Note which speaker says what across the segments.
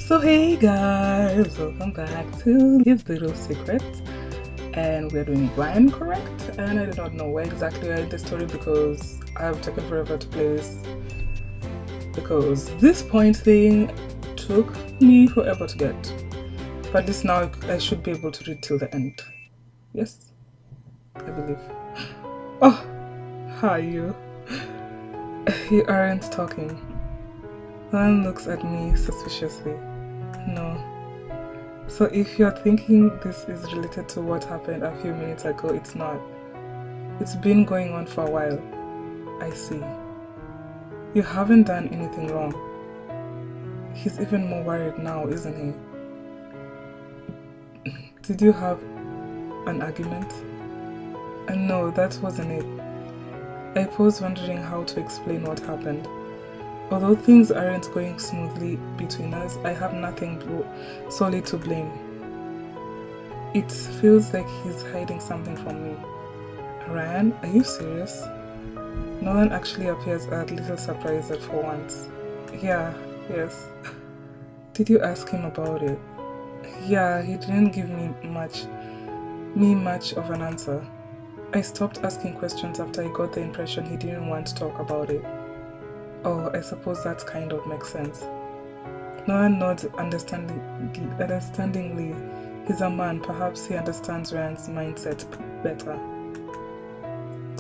Speaker 1: So hey guys, welcome back to His Little Secret, and we're doing Ryan correct, and I do not know where exactly we are in the story because I have taken forever to play this because this point thing took me forever to get, but at least now I should be able to read till the end. Yes, I believe. Oh, how are you? You aren't talking. Ryan looks at me suspiciously. No. So if you're thinking this is related to what happened a few minutes ago, it's not. It's been going on for a while. I see. You haven't done anything wrong. He's even more worried now, isn't he? Did you have an argument? No, that wasn't it. I was wondering how to explain what happened. Although things aren't going smoothly between us, I have nothing solely to blame. It feels like he's hiding something from me. Ryan, are you serious? Nolan actually appears a little surprised for once. Yes. Did you ask him about it? Yeah, he didn't give me much of an answer. I stopped asking questions after I got the impression he didn't want to talk about it. Oh, I suppose that kind of makes sense. Noah nods understandingly. He's a man, perhaps he understands Ryan's mindset better.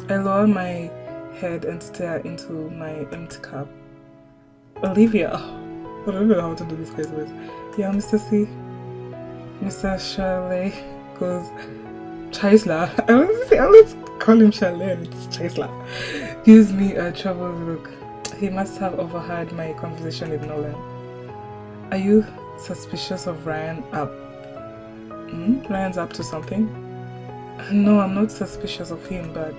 Speaker 1: I lower my head and stare into my empty cup. Olivia! I don't know how to do this guy's voice. Yeah, Mr. C. Mr. Shirley goes, Chrysler. I always call him Shirley and it's Chrysler. Gives me a troubled look. He must have overheard my conversation with Nolan. Are you suspicious of Ryan up? Ryan's up to something? No, I'm not suspicious of him, but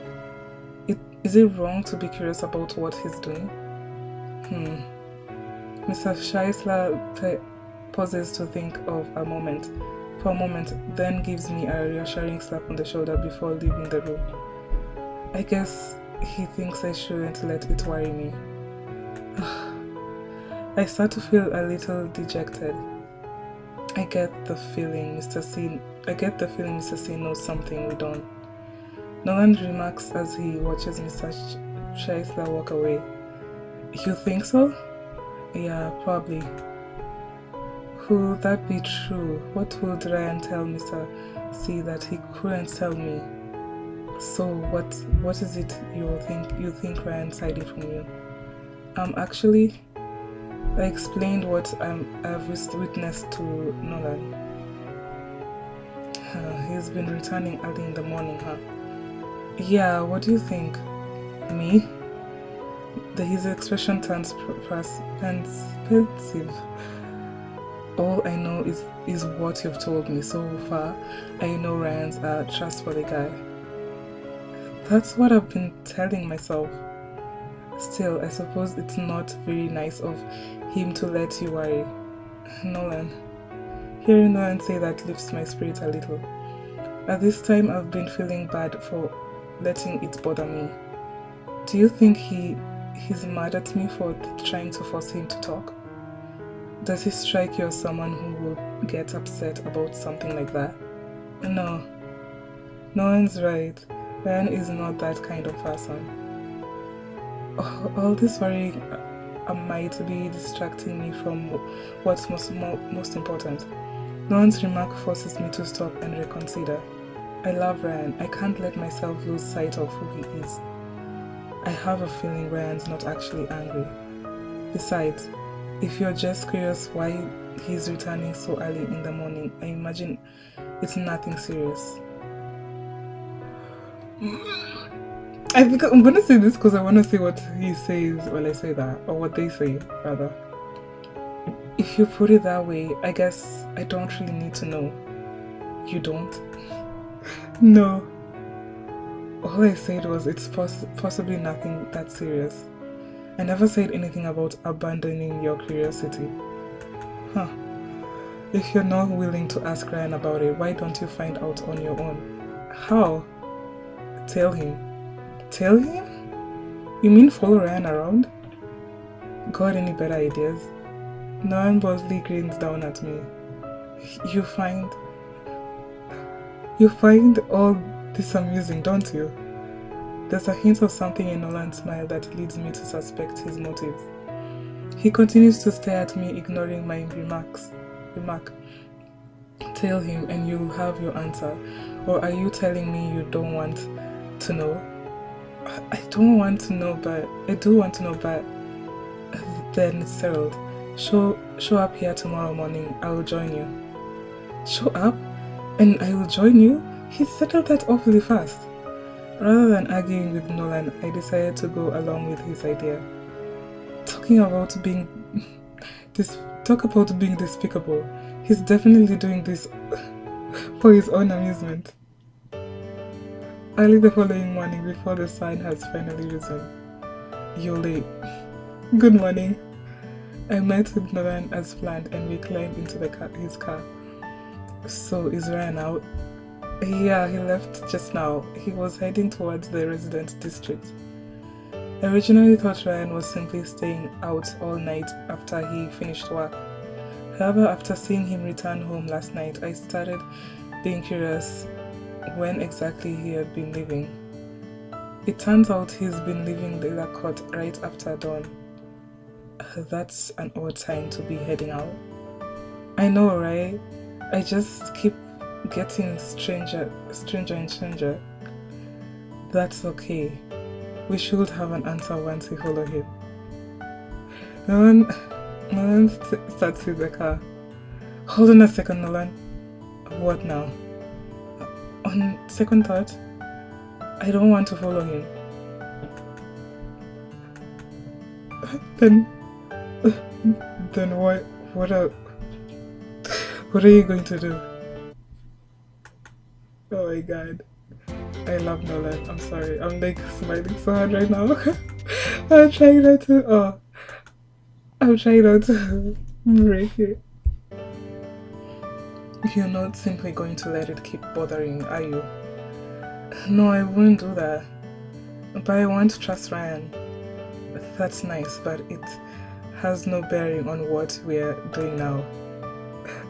Speaker 1: is it wrong to be curious about what he's doing? Mr. Scheisler pauses to think for a moment, then gives me a reassuring slap on the shoulder before leaving the room. I guess he thinks I shouldn't let it worry me. I start to feel a little dejected. I get the feeling Mr. C knows something we don't. Nolan remarks as he watches Mr. Scheisler walk away. You think so? Yeah, probably. Could that be true? What would Ryan tell Mr. C that he couldn't tell me? So what is it you think Ryan's hiding from you? Actually, I explained what I've witnessed to Nolan. He's been returning early in the morning, huh? Yeah, what do you think? Me? His expression turns pensive. All I know is what you've told me so far. I know Ryan's a trustworthy guy. That's what I've been telling myself. Still, I suppose it's not very nice of him to let you worry. Nolan. Hearing Nolan say that lifts my spirit a little. At this time, I've been feeling bad for letting it bother me. Do you think he's mad at me for trying to force him to talk? Does he strike you as someone who will get upset about something like that? No. Nolan's right. Ryan is not that kind of person. All this worrying might be distracting me from what's most important. Nolan's remark forces me to stop and reconsider. I love Ryan. I can't let myself lose sight of who he is. I have a feeling Ryan's not actually angry. Besides, if you're just curious why he's returning so early in the morning, I imagine it's nothing serious. I think I'm gonna say this because I want to say what he says while I say that, or what they say, rather. If you put it that way, I guess I don't really need to know. You don't? No. All I said was it's possibly nothing that serious. I never said anything about abandoning your curiosity. If you're not willing to ask Ryan about it, why don't you find out on your own? How? Tell him. Tell him? You mean follow Ryan around? Got any better ideas? Nolan boldly grins down at me. You find all this amusing, don't you? There's a hint of something in Nolan's smile that leads me to suspect his motives. He continues to stare at me, ignoring my remark. Tell him and you'll have your answer. Or are you telling me you don't want to know? I don't want to know, but I do want to know, but then it's settled. Show up here tomorrow morning. I will join you. Show up? And I will join you? He settled that awfully fast. Rather than arguing with Nolan, I decided to go along with his idea. Talk about being despicable. He's definitely doing this for his own amusement. Early the following morning, before the sun has finally risen. You're late. Good morning. I met with Nolan as planned and we climbed into his car. So is Ryan out? Yeah, he left just now. He was heading towards the residence district. I originally thought Ryan was simply staying out all night after he finished work. However, after seeing him return home last night, I started being curious when exactly he had been leaving. It turns out he's been leaving the court right after dawn. That's an odd time to be heading out. I know, right? I just keep getting stranger and stranger. That's okay. We should have an answer once we follow him. Nolan starts with the car. Hold on a second, Nolan. What now? On second thought, I don't want to follow him. Then what are you going to do? Oh my god. I love Nolan. I'm sorry. I'm like smiling so hard right now. I'm trying not to break it. You're not simply going to let it keep bothering you, are you? No, I wouldn't do that. But I want to trust Ryan. That's nice, but it has no bearing on what we're doing now.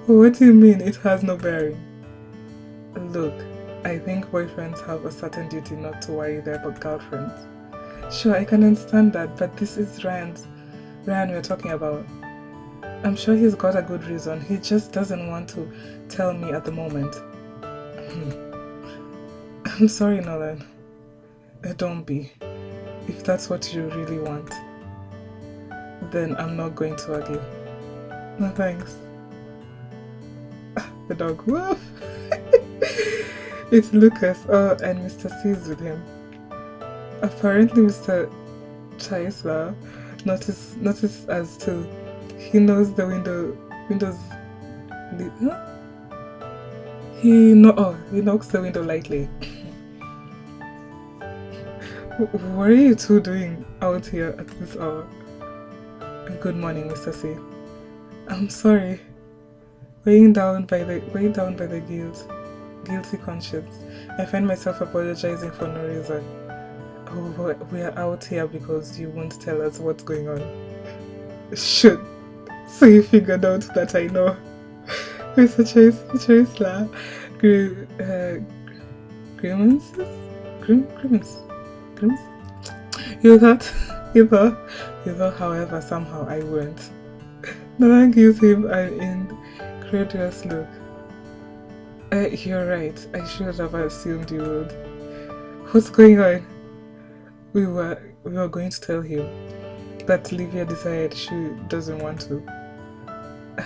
Speaker 1: What do you mean it has no bearing? Look, I think boyfriends have a certain duty not to worry their girlfriends. Sure, I can understand that, but this is Ryan we're talking about. I'm sure he's got a good reason. He just doesn't want to tell me at the moment. I'm sorry, Nolan. Don't be. If that's what you really want, then I'm not going to argue. No thanks. The dog. Woof! It's Lucas. Oh, and Mr. C is with him. Apparently Mr. Chaisla noticed as too. He knows the windows. Huh? He knocks the window lightly. What are you two doing out here at this hour? Good morning, Mr. C. I'm sorry. Weighing down by the guilty conscience, I find myself apologizing for no reason. Oh, we are out here because you won't tell us what's going on. Shoot. So you figured out that I know. Mr. Chaisla. Grimace? You thought, however, somehow I wouldn't. Nolan gives him an incredulous look. You're right, I should have assumed you would. What's going on? We were going to tell him that Livia decided she doesn't want to.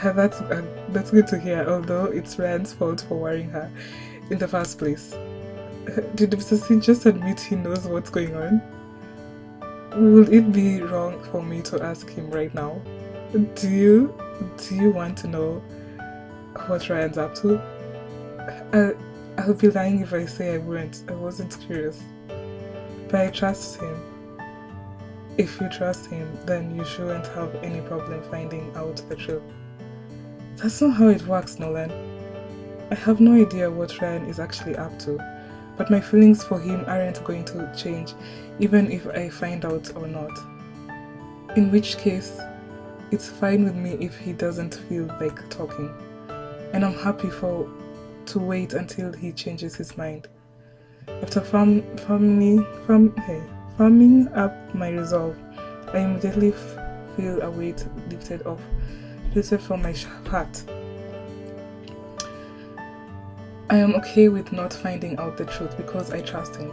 Speaker 1: That's good to hear, although it's Ryan's fault for worrying her in the first place. Did Mr. C just admit he knows what's going on? Will it be wrong for me to ask him right now? Do you want to know what Ryan's up to? I'll be lying if I say I wasn't curious. But I trust him. If you trust him, then you shouldn't have any problem finding out the truth. That's not how it works, Nolan. I have no idea what Ryan is actually up to, but my feelings for him aren't going to change even if I find out or not. In which case, It's fine with me if he doesn't feel like talking. And I'm happy to wait until he changes his mind. After farming up my resolve, I immediately feel a weight lifted from my heart. I am okay with not finding out the truth because I trust him.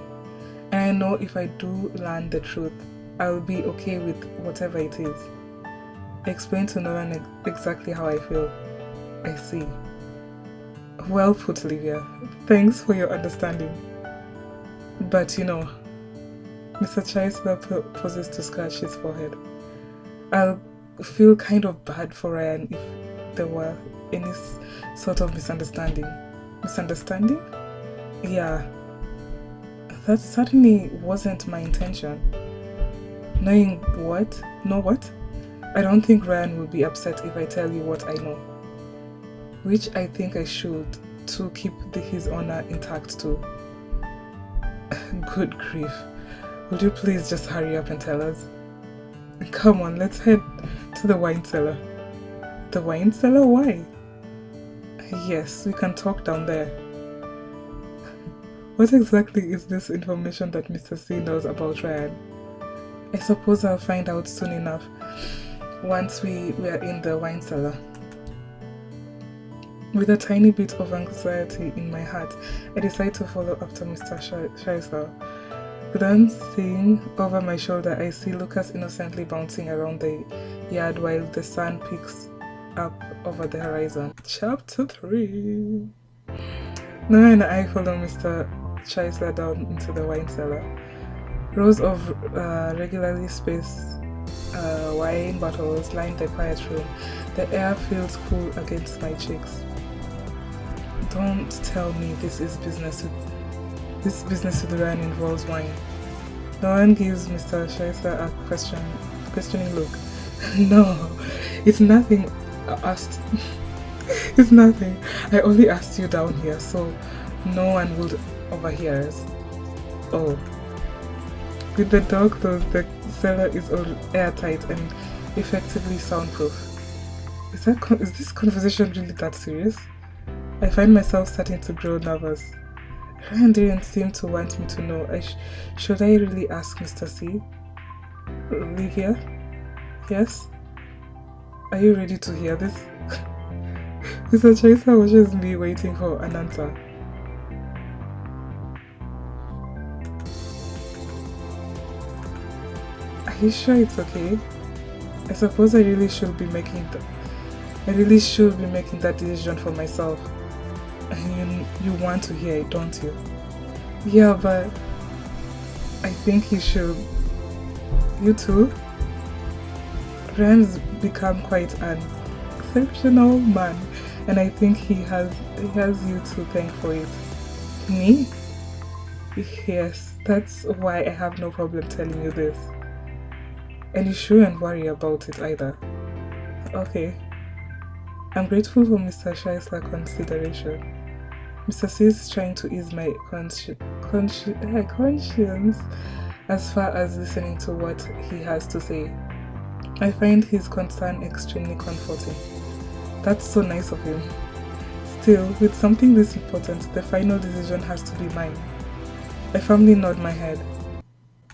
Speaker 1: And I know if I do learn the truth, I'll be okay with whatever it is. I explained to Nolan exactly how I feel. I see. Well put, Olivia. Thanks for your understanding. But Mr. Chaisler poses to scratch his forehead. I'll feel kind of bad for Ryan if there were any sort of misunderstanding. Misunderstanding? Yeah. That certainly wasn't my intention. Knowing what? Know what? I don't think Ryan will be upset if I tell you what I know. Which I think I should, to keep his honor intact too. Good grief. Would you please just hurry up and tell us? Come on, let's head to the wine cellar. The wine cellar? Why? Yes, we can talk down there. What exactly is this information that Mr. C knows about Ryan? I suppose I'll find out soon enough once we are in the wine cellar. With a tiny bit of anxiety in my heart, I decide to follow after Mr. Scheisler. Glancing over my shoulder, I see Lucas innocently bouncing around the yard while the sun peaks up over the horizon. Chapter 3. Nora and I follow Mr. Scheisler down into the wine cellar. Rows of regularly spaced wine bottles line the quiet room. The air feels cool against my cheeks. Don't tell me this business with Ryan involves wine. No one gives Mr. Scheisler a questioning look. No, it's nothing. It's nothing. I only asked you down here, so no one would overhear us. Oh. With the door closed, the cellar is all airtight and effectively soundproof. Is this conversation really that serious? I find myself starting to grow nervous. Ryan didn't seem to want me to know. Should I really ask Mr. C? Olivia? Yes? Are you ready to hear this? Mr. Chaser watches me waiting for an answer. Are you sure it's okay? I suppose I really should be making that decision for myself. And you want to hear it, don't you? Yeah, but I think you should. You too? Ryan's become quite an exceptional man, and I think he has you to thank for it. Me? Yes, that's why I have no problem telling you this. And you shouldn't worry about it either. Okay. I'm grateful for Mr. Scheisler's consideration. Mr. C is trying to ease my conscience as far as listening to what he has to say. I find his concern extremely comforting. That's so nice of him. Still, with something this important, the final decision has to be mine. I firmly nod my head.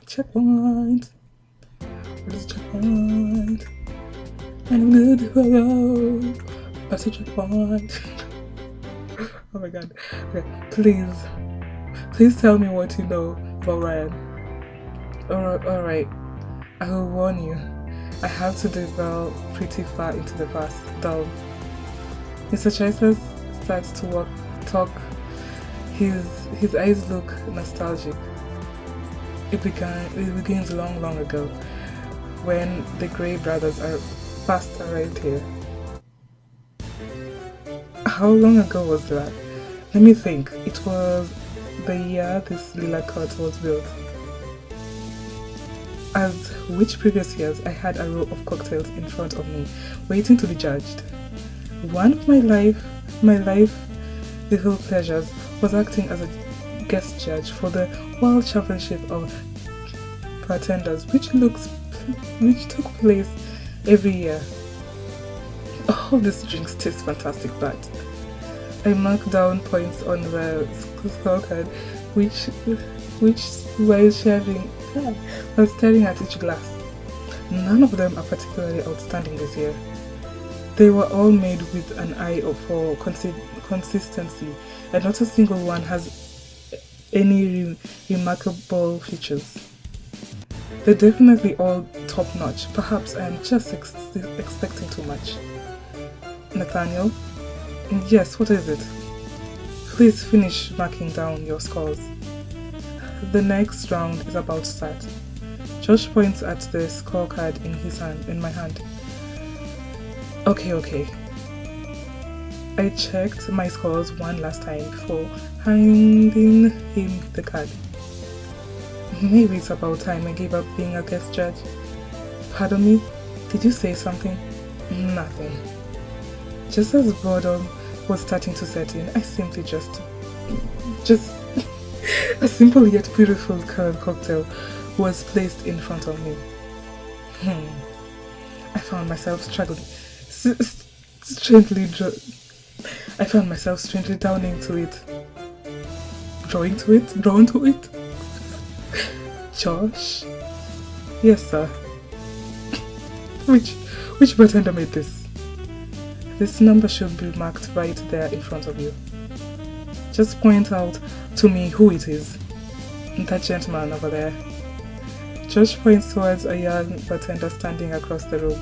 Speaker 1: Checkpoint! What is checkpoint? I'm good to go. That's a checkpoint. Oh my god. Okay, please tell me what you know about Ryan. Alright, I will warn you. I have to delve pretty far into the past. Down. Mr. Chaser starts to talk. His eyes look nostalgic. It begins long ago, when the Grey brothers first arrived here. How long ago was that? Let me think. It was the year this Lila Court was built. As which previous years, I had a row of cocktails in front of me, waiting to be judged. One of my life little pleasures was acting as a guest judge for the World Championship of Bartenders, which took place every year. All these drinks taste fantastic, but I marked down points on the scorecard, which which while sharing while staring at each glass. None of them are particularly outstanding this year. They were all made with an eye for consistency, and not a single one has any remarkable features. They're definitely all top notch. Perhaps I am just expecting too much. Nathaniel? Yes, what is it? Please finish marking down your scores. The next round is about to start. Josh points at the scorecard in my hand. Okay. I checked my scores one last time before handing him the card. Maybe it's about time I gave up being a guest judge. Pardon me? Did you say something? Nothing. Just as boredom was starting to set in, I simply just a simple yet beautiful colored cocktail was placed in front of me. I found myself struggling, I found myself strangely drawn to it. Josh? Yes, sir. Which bartender made this? This number should be marked right there in front of you. Just point out to me who it is. That gentleman over there. Josh points towards a young bartender standing across the room.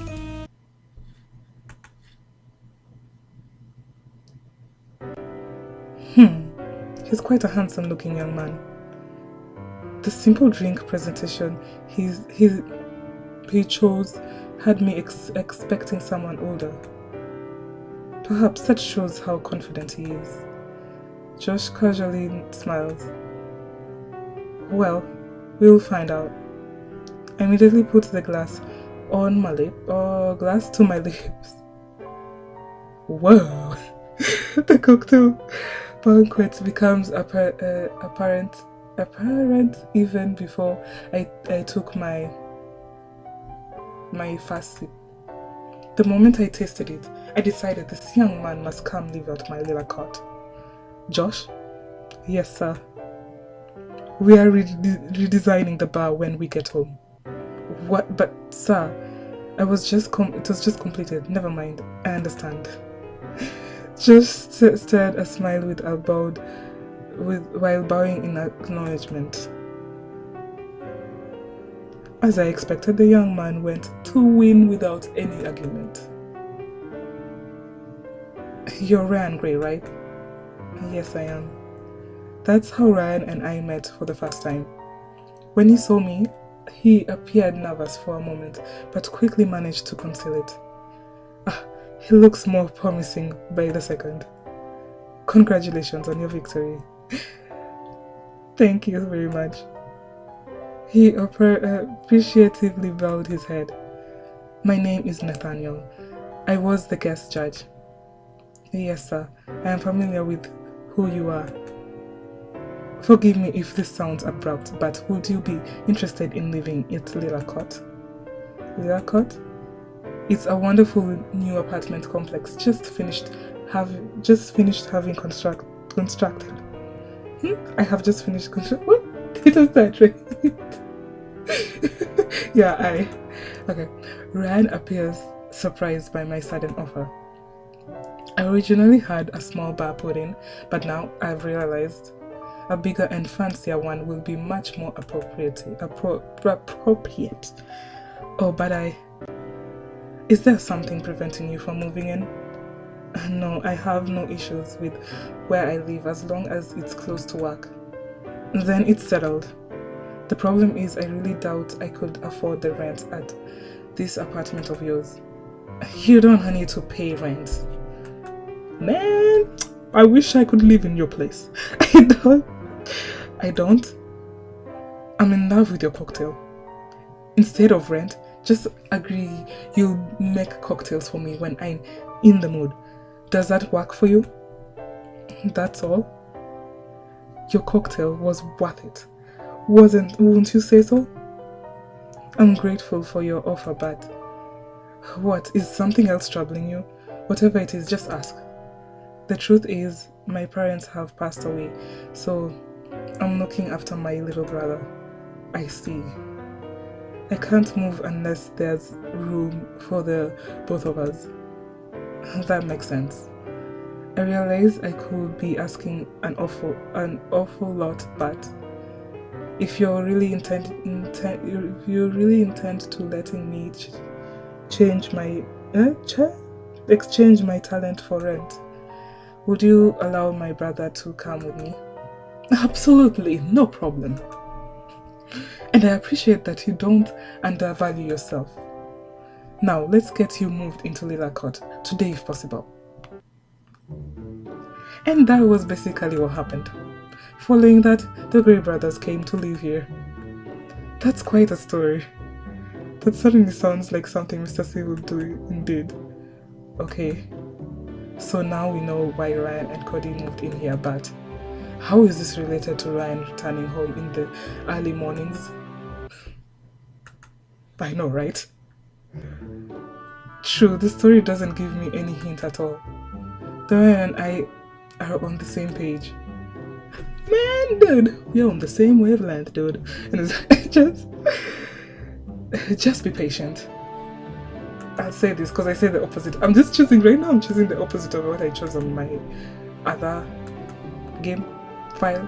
Speaker 1: He's quite a handsome looking young man. The simple drink presentation he chose had me expecting someone older. Perhaps that shows how confident he is. Josh casually smiles. Well, we'll find out. I immediately put the glass to my lips. Whoa! The cocktail banquet becomes apparent even before I took my first sip. The moment I tasted it, I decided this young man must come live out my little cot. Josh? Yes, sir. We are redesigning the bar when we get home. What? But, sir, it was just completed. Never mind. I understand. Just stared a smile while bowing in acknowledgement. As I expected, the young man went to win without any argument. You're Ryan Gray, right? Yes, I am. That's how Ryan and I met for the first time. When he saw me, he appeared nervous for a moment, but quickly managed to conceal it. He looks more promising by the second. Congratulations on your victory. Thank you very much. He appreciatively bowed his head. My name is Nathaniel. I was the guest judge. Yes, sir. I am familiar with who you are. Forgive me if this sounds abrupt, but would you be interested in living at Lillacott? Lillacott? It's a wonderful new apartment complex just finished having constructed. I have just finished construction. What? Did I start right? Yeah, okay. Ryan appears surprised by my sudden offer. I originally had a small bar put in, but now I've realized a bigger and fancier one will be much more appropriate. Oh, but is there something preventing you from moving in? No, I have no issues with where I live as long as it's close to work. Then it's settled. The problem is I really doubt I could afford the rent at this apartment of yours. You don't need to pay rent. Man, I wish I could live in your place. I don't. I'm in love with your cocktail. Instead of rent, just agree you'll make cocktails for me when I'm in the mood. Does that work for you? That's all? Your cocktail was worth it. Wouldn't you say so? I'm grateful for your offer, but what, is something else troubling you? Whatever it is, just ask. The truth is, my parents have passed away, so I'm looking after my little brother. I see. I can't move unless there's room for the both of us. That makes sense. I realize I could be asking an awful lot, but if you really intend to letting me exchange my talent for rent, would you allow my brother to come with me? Absolutely, no problem. And I appreciate that you don't undervalue yourself. Now, let's get you moved into Lillacott today if possible. And that was basically what happened. Following that, the Grey brothers came to live here. That's quite a story. That certainly sounds like something Mr. C would do indeed. Okay, so now we know why Ryan and Cody moved in here, but how is this related to Ryan returning home in the early mornings? I know, right? True, the story doesn't give me any hint at all. Ryan and I are on the same page. Man, dude, we're on the same wavelength, dude. And it's just be patient. I'll say this because I say the opposite. I'm choosing the opposite of what I chose on my other game file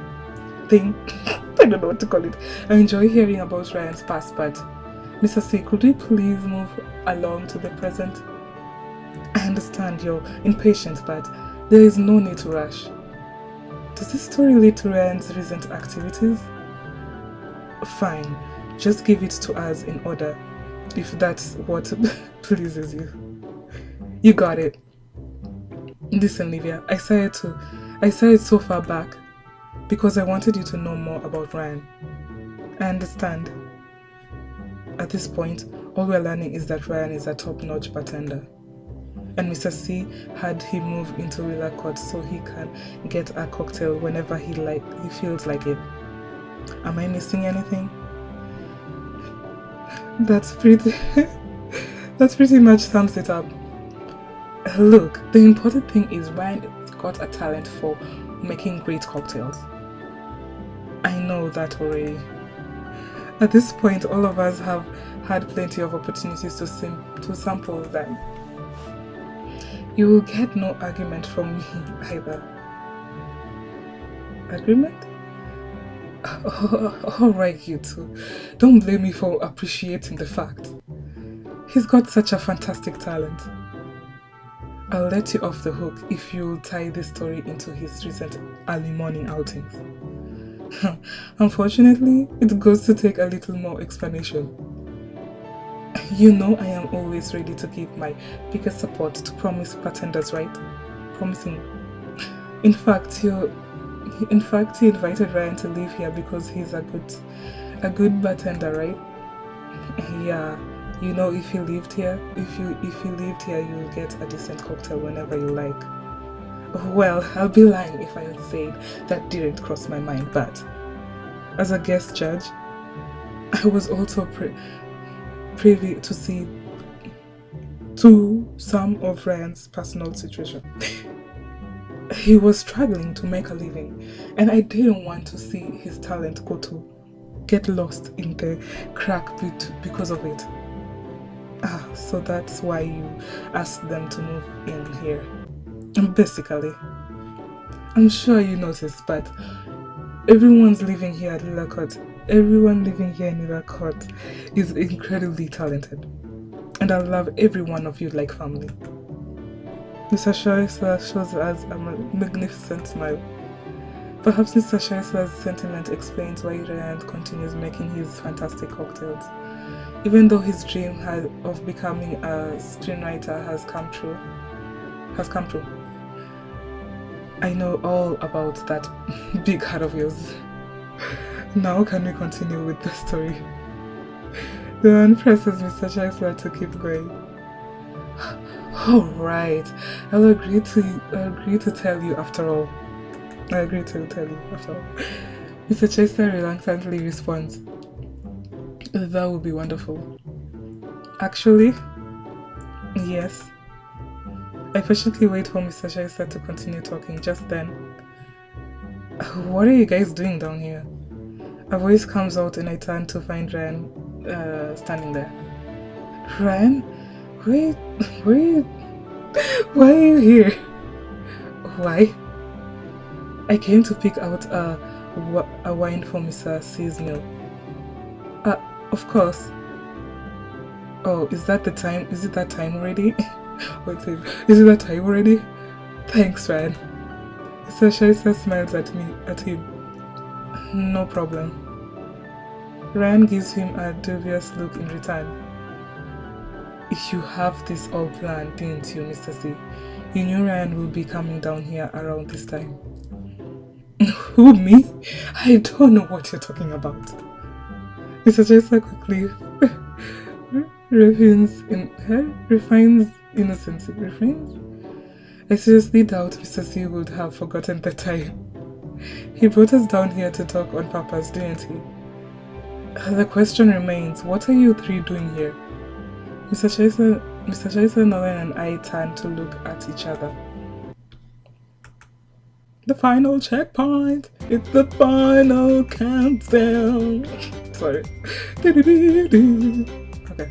Speaker 1: thing. I don't know what to call it. I enjoy hearing about Ryan's past, but Mr. C, could we please move along to the present? I understand you're impatient, but there is no need to rush. Does this story lead to Ryan's recent activities? Fine, just give it to us in order, if that's what pleases you. You got it. Listen, Livia, I said it so far back because I wanted you to know more about Ryan. I understand. At this point, all we're learning is that Ryan is a top-notch bartender. And Mr. C had him move into Lillacott so he can get a cocktail whenever he feels like it. Am I missing anything? That's pretty much sums it up. Look, the important thing is Ryan got a talent for making great cocktails. I know that already. At this point, all of us have had plenty of opportunities to sample them. You will get no argument from me either. Agreement? Alright, you two. Don't blame me for appreciating the fact. He's got such a fantastic talent. I'll let you off the hook if you'll tie this story into his recent early morning outings. Unfortunately, it goes to take a little more explanation. You know I am always ready to give my biggest support to promised bartenders, right? Promising. In fact, he invited Ryan to live here because he's a good bartender, right? Yeah, you know, if you lived here, you'll get a decent cocktail whenever you like. Well, I'll be lying if I said that didn't cross my mind, but as a guest judge, I was also privy to see some of Ryan's personal situation. He was struggling to make a living, and I didn't want to see his talent get lost in the crack because of it. So that's why you asked them to move in here. Basically, I'm sure you noticed, but everyone living here in Lillacott is incredibly talented, and I love every one of you like family. Mr. Shaisa shows us a magnificent smile. Perhaps Mr. Shaisa's sentiment explains why Ryan continues making his fantastic cocktails, even though his dream of becoming a screenwriter has come true. I know all about that big heart of yours. Now can we continue with the story? The man presses Mr. Shaisa to keep going. Alright, I'll agree to tell you after all. Mr. Chester reluctantly responds, that would be wonderful. Actually, yes. I patiently wait for Mr. Shaisa to continue talking. Just then, what are you guys doing down here? A voice comes out and I turn to find Ryan standing there. Ryan? Wait, why are you here? Why? I came to pick out a wine for Mr. C's meal. Of course. Oh, is that the time? Is it that time already? Is it that time already? Thanks, Ryan. Mr. Shaisa smiles at him. No problem. Ryan gives him a dubious look in return. You have this all planned, didn't you, Mr. C? You knew Ryan will be coming down here around this time. Who, me? I don't know what you're talking about. Mr. Shaisa quickly refines innocence. I seriously doubt Mr. C would have forgotten the time. He brought us down here to talk on purpose, didn't he? The question remains, what are you three doing here? Mr. Shaisa, Nolan and I turn to look at each other. The final checkpoint! It's the final countdown! Sorry. Okay.